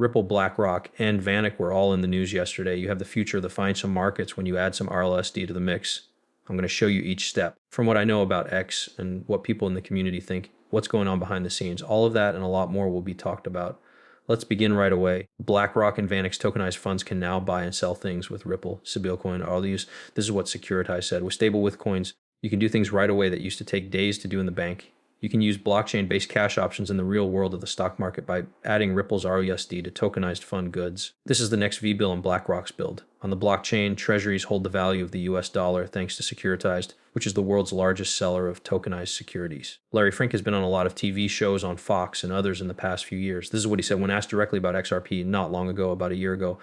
Ripple, BlackRock, and VanEck were all in the news yesterday. You have the future of the financial markets when you add some RLSD to the mix. I'm going to show you each step. From what I know about X and what people in the community think, what's going on behind the scenes, all of that and a lot more will be talked about. Let's begin right away. BlackRock and VanEck tokenized funds can now buy and sell things with Ripple, stablecoin, all these. This is what Securitize said. With stable with coins, you can do things right away that used to take days to do in the bank. You can use blockchain-based cash options in the real world of the stock market by adding Ripple's RUSD to tokenized fund goods. This is the next V-bill in BlackRock's build. On the blockchain, treasuries hold the value of the US dollar thanks to Securitized, which is the world's largest seller of tokenized securities. Larry Fink has been on a lot of TV shows on Fox and others in the past few years. This is what he said when asked directly about XRP not long ago, about a year ago.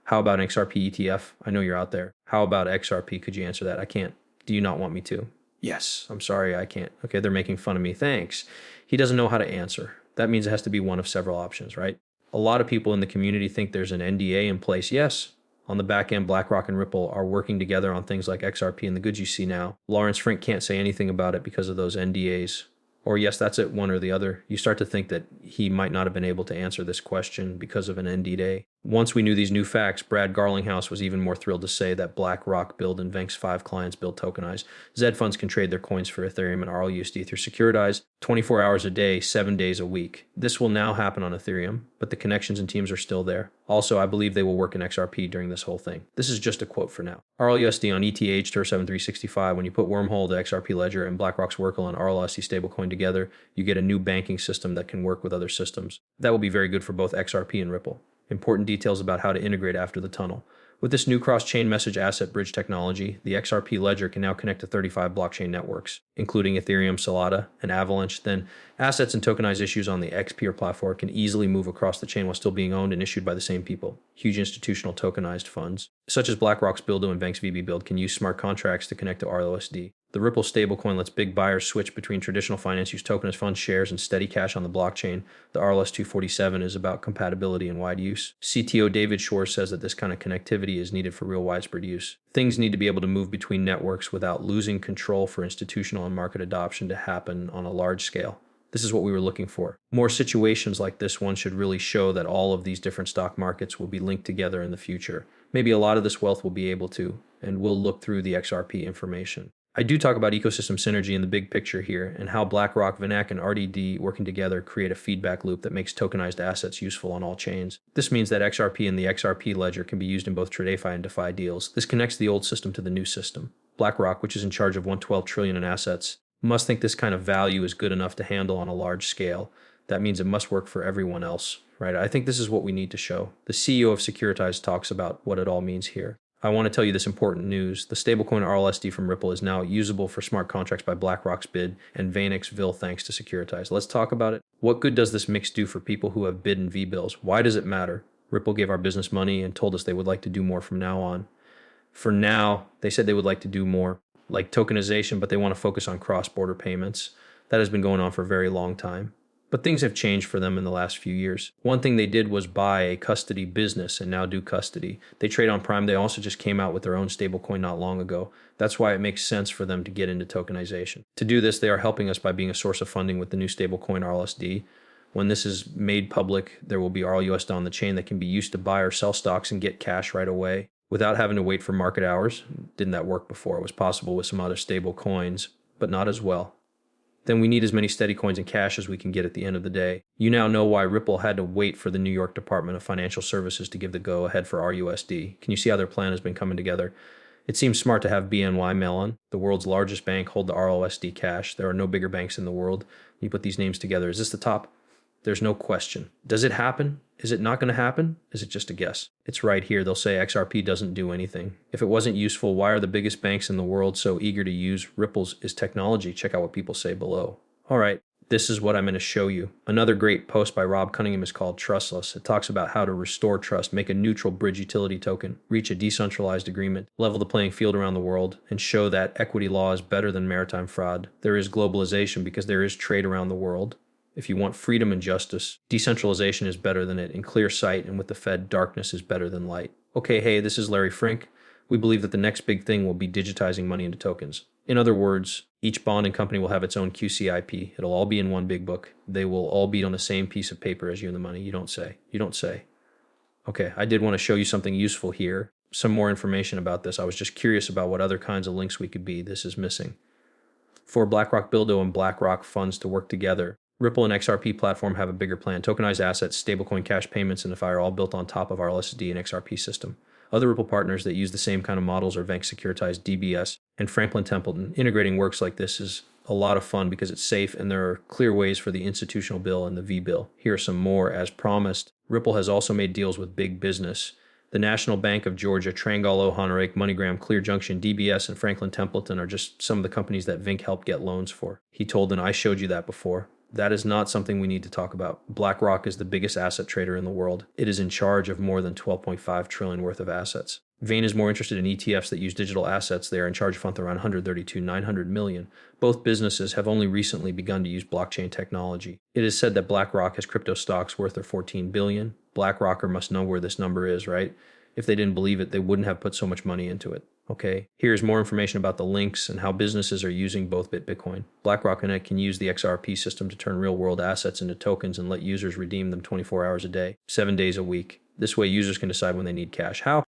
How about an XRP ETF? I know you're out there. How about XRP? Could you answer that? I can't. Do you not want me to? Yes, I'm sorry, I can't. Okay, they're making fun of me. Thanks. He doesn't know how to answer. That means it has to be one of several options, right? A lot of people in the community think there's an NDA in place. Yes, on the back end, BlackRock and Ripple are working together on things like XRP and the goods you see now. Lawrence Frink can't say anything about it because of those NDAs. Or yes, that's it, one or the other. You start to think that he might not have been able to answer this question because of an NDA. Once we knew these new facts, Brad Garlinghouse was even more thrilled to say that BlackRock build and UNTHINK's 5 clients build tokenized. Zed funds can trade their coins for Ethereum and RLUSD through Securitized 24 hours a day, 7 days a week. This will now happen on Ethereum, but the connections and teams are still there. Also, I believe they will work in XRP during this whole thing. This is just a quote for now. RLUSD on ETH TER7365, when you put Wormhole, the XRP ledger, and BlackRock's Workle and RLUSD stablecoin together, you get a new banking system that can work with other systems. That will be very good for both XRP and Ripple. Important details about how to integrate after the tunnel. With this new cross-chain message asset bridge technology, the XRP ledger can now connect to 35 blockchain networks, including Ethereum, Solana, and Avalanche. Then assets and tokenized issues on the XPeer platform can easily move across the chain while still being owned and issued by the same people. Huge institutional tokenized funds, such as BlackRock's Buildo and VanEck's VB Build, can use smart contracts to connect to RLUSD. The Ripple stablecoin lets big buyers switch between traditional finance, use tokenized funds, shares, and steady cash on the blockchain. The RLS 247 is about compatibility and wide use. CTO David Shore says that this kind of connectivity is needed for real widespread use. Things need to be able to move between networks without losing control for institutional and market adoption to happen on a large scale. This is what we were looking for. More situations like this one should really show that all of these different stock markets will be linked together in the future. Maybe a lot of this wealth will be able to, and we'll look through the XRP information. I do talk about ecosystem synergy in the big picture here and how BlackRock, VanEck, and RDD working together create a feedback loop that makes tokenized assets useful on all chains. This means that XRP and the XRP ledger can be used in both TradeFi and DeFi deals. This connects the old system to the new system. BlackRock, which is in charge of $112 trillion in assets, must think this kind of value is good enough to handle on a large scale. That means it must work for everyone else, right? I think this is what we need to show. The CEO of Securitized talks about what it all means here. I want to tell you this important news. The stablecoin RLSD from Ripple is now usable for smart contracts by BlackRock's bid and VanEck's VIL thanks to Securitize. Let's talk about it. What good does this mix do for people who have bid and V bills? Why does it matter? Ripple gave our business money and told us they would like to do more from now on. For now, they said they would like to do more, like tokenization, but they want to focus on cross-border payments. That has been going on for a very long time. But things have changed for them in the last few years. One thing they did was buy a custody business and now do custody. They trade on Prime. They also just came out with their own stablecoin not long ago. That's why it makes sense for them to get into tokenization. To do this, they are helping us by being a source of funding with the new stablecoin RLSD. When this is made public, there will be RLUSD on the chain that can be used to buy or sell stocks and get cash right away without having to wait for market hours. Didn't that work before? It was possible with some other stable coins, but not as well. Then we need as many steady coins and cash as we can get at the end of the day. You now know why Ripple had to wait for the New York Department of Financial Services to give the go-ahead for RUSD. Can you see how their plan has been coming together? It seems smart to have BNY Mellon, the world's largest bank, hold the RLUSD cash. There are no bigger banks in the world. You put these names together. Is this the top? There's no question. Does it happen? Is it not going to happen? Is it just a guess? It's right here. They'll say XRP doesn't do anything. If it wasn't useful, why are the biggest banks in the world so eager to use Ripple's is technology? Check out what people say below. All right, this is what I'm going to show you. Another great post by Rob Cunningham is called Trustless. It talks about how to restore trust, make a neutral bridge utility token, reach a decentralized agreement, level the playing field around the world, and show that equity law is better than maritime fraud. There is globalization because there is trade around the world. If you want freedom and justice, decentralization is better than it. In clear sight and with the Fed, darkness is better than light. Okay, hey, this is Larry Frink. We believe that the next big thing will be digitizing money into tokens. In other words, each bond and company will have its own QCIP. It'll all be in one big book. They will all be on the same piece of paper as you and the money. You don't say. You don't say. Okay, I did want to show you something useful here. Some more information about this. I was just curious about what other kinds of links we could be. This is missing. For BlackRock Buildo and BlackRock funds to work together, Ripple and XRP platform have a bigger plan. Tokenized assets, stablecoin cash payments, and DeFi are all built on top of our LSD and XRP system. Other Ripple partners that use the same kind of models are Vank Securitized, DBS, and Franklin Templeton. Integrating works like this is a lot of fun because it's safe and there are clear ways for the institutional bill and the V bill. Here are some more. As promised, Ripple has also made deals with big business. The National Bank of Georgia, Trangalo, Honorake, MoneyGram, Clear Junction, DBS, and Franklin Templeton are just some of the companies that Vink helped get loans for. He told them, I showed you that before. That is not something we need to talk about. BlackRock is the biggest asset trader in the world. It is in charge of more than 12.5 trillion worth of assets. Vane is more interested in ETFs that use digital assets. They are in charge of funds around 900 million. Both businesses have only recently begun to use blockchain technology. It is said that BlackRock has crypto stocks worth of 14 billion. BlackRocker must know where this number is, right? If they didn't believe it, they wouldn't have put so much money into it. Okay, here's more information about the links and how businesses are using both Bitcoin. BlackRock and it can use the XRP system to turn real-world assets into tokens and let users redeem them 24 hours a day, 7 days a week. This way, users can decide when they need cash. How?